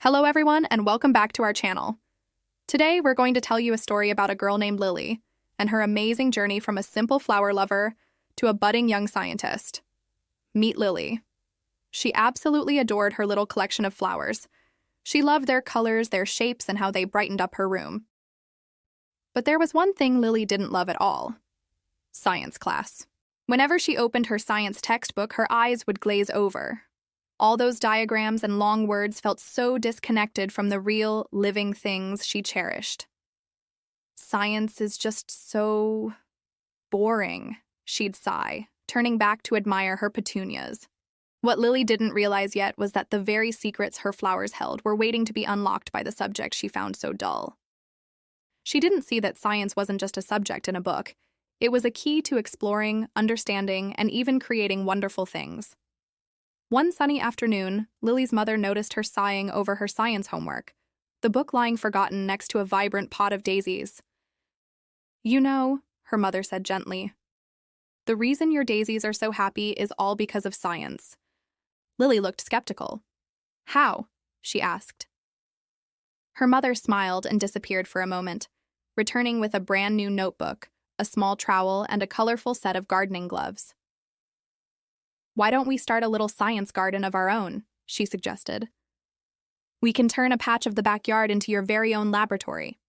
Hello everyone and welcome back to our channel. Today we're going to tell you a story about a girl named Lily and her amazing journey from a simple flower lover to a budding young scientist. Meet Lily. She absolutely adored her little collection of flowers. She loved their colors, their shapes, and how they brightened up her room. But there was one thing Lily didn't love at all: science class. Whenever she opened her science textbook, her eyes would glaze over. All those diagrams and long words felt so disconnected from the real, living things she cherished. Science is just so boring, she'd sigh, turning back to admire her petunias. What Lily didn't realize yet was that the very secrets her flowers held were waiting to be unlocked by the subject she found so dull. She didn't see that science wasn't just a subject in a book. It was a key to exploring, understanding, and even creating wonderful things. One sunny afternoon, Lily's mother noticed her sighing over her science homework, the book lying forgotten next to a vibrant pot of daisies. "You know," her mother said gently, "the reason your daisies are so happy is all because of science." Lily looked skeptical. "How?" she asked. Her mother smiled and disappeared for a moment, returning with a brand new notebook, a small trowel, and a colorful set of gardening gloves. "Why don't we start a little science garden of our own?" she suggested. "We can turn a patch of the backyard into your very own laboratory.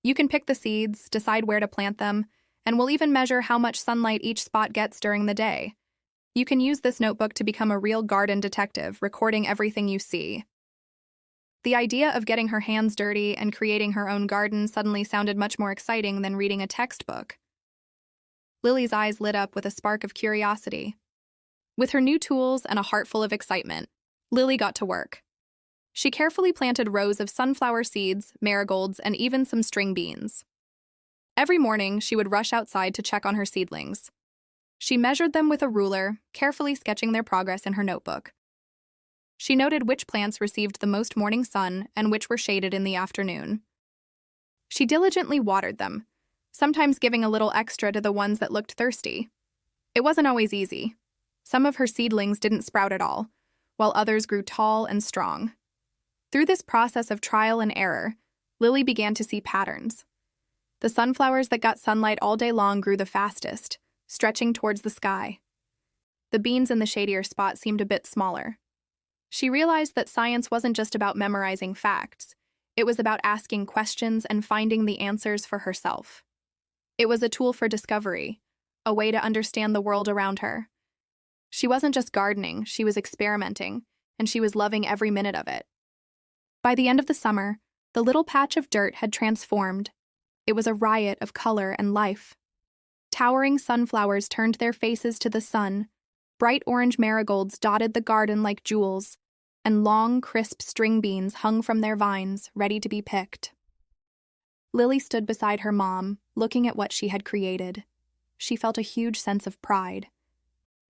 You can pick the seeds, decide where to plant them, and we'll even measure how much sunlight each spot gets during the day. You can use this notebook to become a real garden detective, recording everything you see." The idea of getting her hands dirty and creating her own garden suddenly sounded much more exciting than reading a textbook. Lily's eyes lit up with a spark of curiosity. With her new tools and a heart full of excitement, Lily got to work. She carefully planted rows of sunflower seeds, marigolds, and even some string beans. Every morning, she would rush outside to check on her seedlings. She measured them with a ruler, carefully sketching their progress in her notebook. She noted which plants received the most morning sun and which were shaded in the afternoon. She diligently watered them, sometimes giving a little extra to the ones that looked thirsty. It wasn't always easy. Some of her seedlings didn't sprout at all, while others grew tall and strong. Through this process of trial and error, Lily began to see patterns. The sunflowers that got sunlight all day long grew the fastest, stretching towards the sky. The beans in the shadier spot seemed a bit smaller. She realized that science wasn't just about memorizing facts. It was about asking questions and finding the answers for herself. It was a tool for discovery, a way to understand the world around her. She wasn't just gardening, she was experimenting, and she was loving every minute of it. By the end of the summer, the little patch of dirt had transformed. It was a riot of color and life. Towering sunflowers turned their faces to the sun, bright orange marigolds dotted the garden like jewels, and long, crisp string beans hung from their vines, ready to be picked. Lily stood beside her mom, looking at what she had created. She felt a huge sense of pride.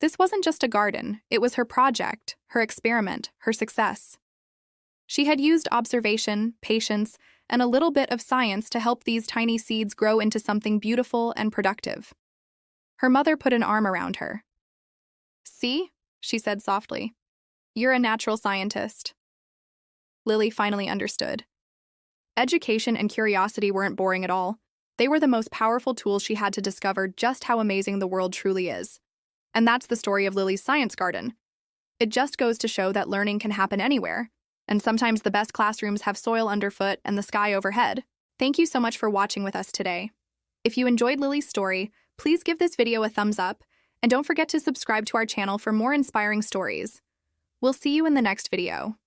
This wasn't just a garden, it was her project, her experiment, her success. She had used observation, patience, and a little bit of science to help these tiny seeds grow into something beautiful and productive. Her mother put an arm around her. "See?" she said softly. "You're a natural scientist." Lily finally understood. Education and curiosity weren't boring at all. They were the most powerful tools she had to discover just how amazing the world truly is. And that's the story of Lily's science garden. It just goes to show that learning can happen anywhere, and sometimes the best classrooms have soil underfoot and the sky overhead. Thank you so much for watching with us today. If you enjoyed Lily's story, please give this video a thumbs up, and don't forget to subscribe to our channel for more inspiring stories. We'll see you in the next video.